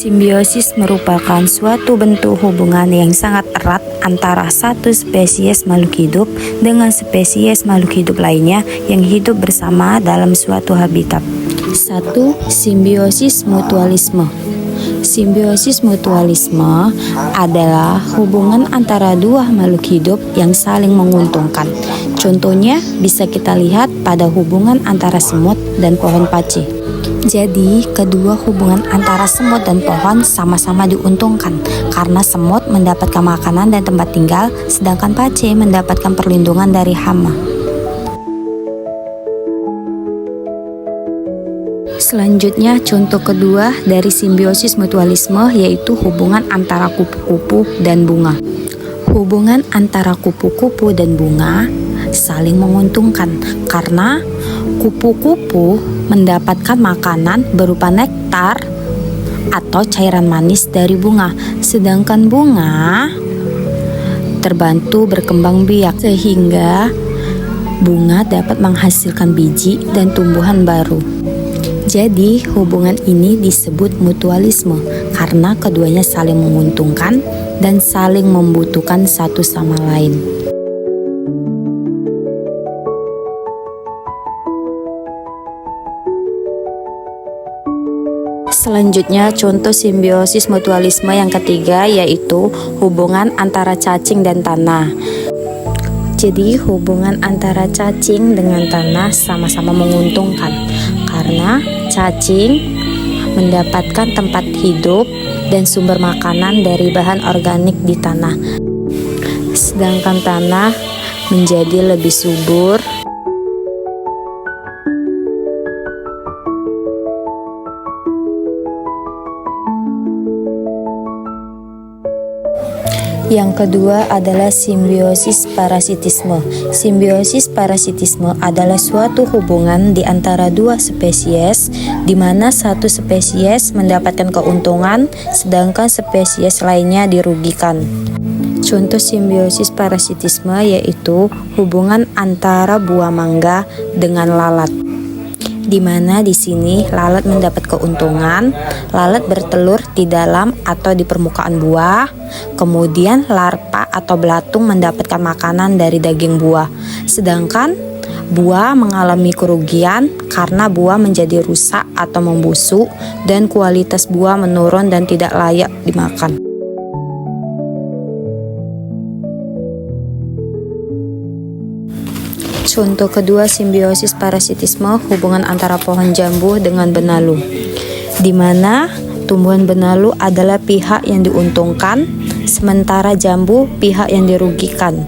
Simbiosis merupakan suatu bentuk hubungan yang sangat erat antara satu spesies makhluk hidup dengan spesies makhluk hidup lainnya yang hidup bersama dalam suatu habitat. 1. Simbiosis mutualisme. Simbiosis mutualisme adalah hubungan antara dua makhluk hidup yang saling menguntungkan. Contohnya bisa kita lihat pada hubungan antara semut dan pohon paci. Jadi, kedua hubungan antara semut dan pohon sama-sama diuntungkan karena semut mendapatkan makanan dan tempat tinggal, sedangkan paci mendapatkan perlindungan dari hama. Selanjutnya, contoh kedua dari simbiosis mutualisme yaitu hubungan antara kupu-kupu dan bunga. Hubungan antara kupu-kupu dan bunga saling menguntungkan karena kupu-kupu mendapatkan makanan berupa nektar atau cairan manis dari bunga, sedangkan bunga terbantu berkembang biak sehingga bunga dapat menghasilkan biji dan tumbuhan baru. Jadi, hubungan ini disebut mutualisme karena keduanya saling menguntungkan dan saling membutuhkan satu sama lain. Selanjutnya, contoh simbiosis mutualisme yang ketiga yaitu hubungan antara cacing dan tanah. Jadi, hubungan antara cacing dengan tanah sama-sama menguntungkan karena cacing mendapatkan tempat hidup dan sumber makanan dari bahan organik di tanah, sedangkan tanah menjadi lebih subur. Yang kedua adalah simbiosis parasitisme. Simbiosis parasitisme adalah suatu hubungan di antara dua spesies di mana satu spesies mendapatkan keuntungan sedangkan spesies lainnya dirugikan. Contoh simbiosis parasitisme yaitu hubungan antara buah mangga dengan lalat, di mana di sini lalat mendapat keuntungan. Lalat bertelur di dalam atau di permukaan buah, kemudian larva atau belatung mendapatkan makanan dari daging buah, sedangkan buah mengalami kerugian karena buah menjadi rusak atau membusuk dan kualitas buah menurun dan tidak layak dimakan. Contoh kedua simbiosis parasitisme hubungan antara pohon jambu dengan benalu, di mana tumbuhan benalu adalah pihak yang diuntungkan, sementara jambu pihak yang dirugikan.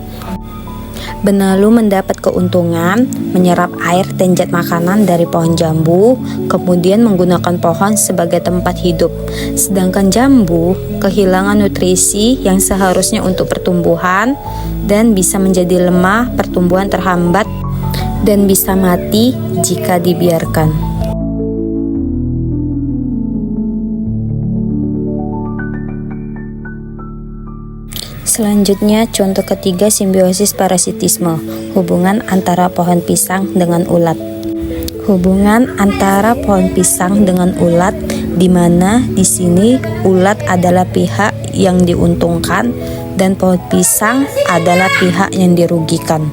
Benalu mendapat keuntungan menyerap air dan zat makanan dari pohon jambu, kemudian menggunakan pohon sebagai tempat hidup, sedangkan jambu kehilangan nutrisi yang seharusnya untuk pertumbuhan dan bisa menjadi lemah, pertumbuhan terhambat, dan bisa mati jika dibiarkan. Selanjutnya, contoh ketiga simbiosis parasitisme, hubungan antara pohon pisang dengan ulat. Hubungan antara pohon pisang dengan ulat, di mana di sini ulat adalah pihak yang diuntungkan dan pohon pisang adalah pihak yang dirugikan.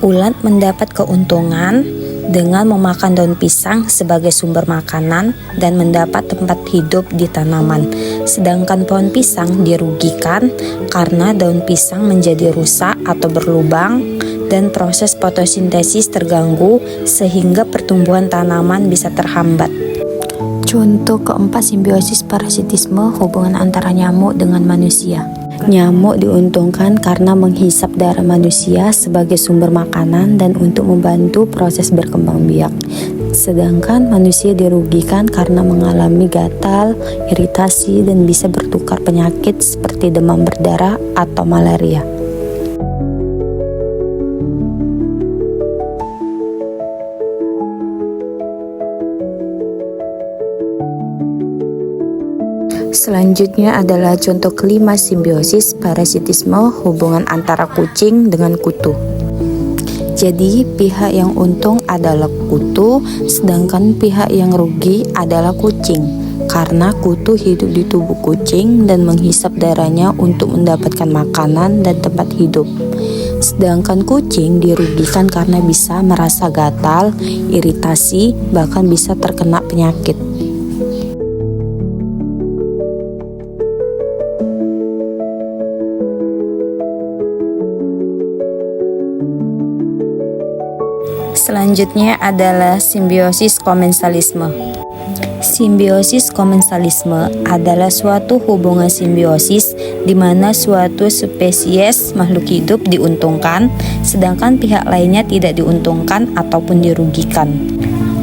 Ulat mendapat keuntungan dengan memakan daun pisang sebagai sumber makanan dan mendapat tempat hidup di tanaman, sedangkan pohon pisang dirugikan karena daun pisang menjadi rusak atau berlubang dan proses fotosintesis terganggu sehingga pertumbuhan tanaman bisa terhambat. Contoh keempat simbiosis parasitisme hubungan antara nyamuk dengan manusia. Nyamuk diuntungkan karena menghisap darah manusia sebagai sumber makanan dan untuk membantu proses berkembang biak. Sedangkan manusia dirugikan karena mengalami gatal, iritasi, dan bisa bertukar penyakit seperti demam berdarah atau malaria. Selanjutnya adalah contoh kelima simbiosis parasitisme hubungan antara kucing dengan kutu. Jadi pihak yang untung adalah kutu, sedangkan pihak yang rugi adalah kucing. karena kutu hidup di tubuh kucing dan menghisap darahnya untuk mendapatkan makanan dan tempat hidup. Sedangkan kucing dirugikan karena bisa merasa gatal, iritasi, bahkan bisa terkena penyakit. Selanjutnya adalah simbiosis komensalisme. Simbiosis komensalisme adalah suatu hubungan simbiosis di mana suatu spesies makhluk hidup diuntungkan, sedangkan pihak lainnya tidak diuntungkan ataupun dirugikan.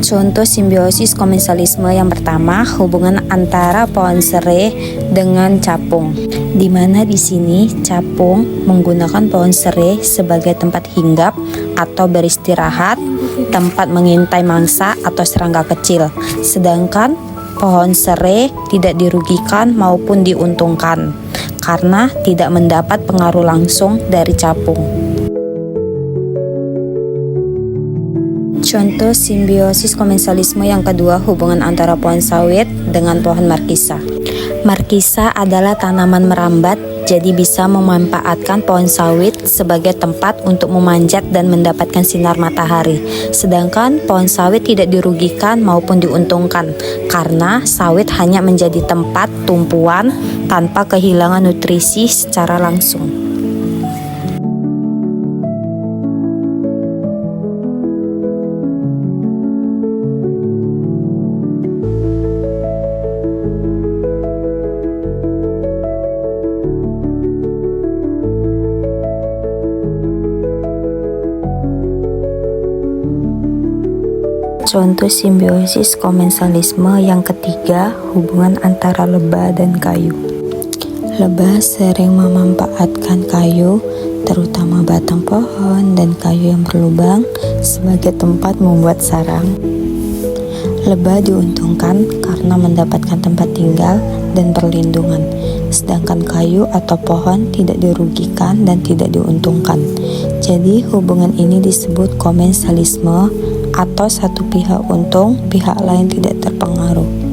Contoh simbiosis komensalisme yang pertama, hubungan antara pohon serai dengan capung, di mana di sini capung menggunakan pohon serai sebagai tempat hinggap atau beristirahat, tempat mengintai mangsa atau serangga kecil. Sedangkan pohon serai tidak dirugikan maupun diuntungkan karena tidak mendapat pengaruh langsung dari capung. Contoh simbiosis komensalisme yang kedua, hubungan antara pohon sawit dengan pohon markisa. Markisa adalah tanaman merambat, jadi bisa memanfaatkan pohon sawit sebagai tempat untuk memanjat dan mendapatkan sinar matahari. Sedangkan pohon sawit tidak dirugikan maupun diuntungkan karena sawit hanya menjadi tempat tumpuan tanpa kehilangan nutrisi secara langsung. Contoh simbiosis komensalisme yang ketiga, hubungan antara lebah dan kayu. Lebah sering memanfaatkan kayu, terutama batang pohon dan kayu yang berlubang, sebagai tempat membuat sarang. Lebah diuntungkan karena mendapatkan tempat tinggal dan perlindungan, sedangkan kayu atau pohon tidak dirugikan dan tidak diuntungkan. Jadi hubungan ini disebut komensalisme, atau satu pihak untung, pihak lain tidak terpengaruh.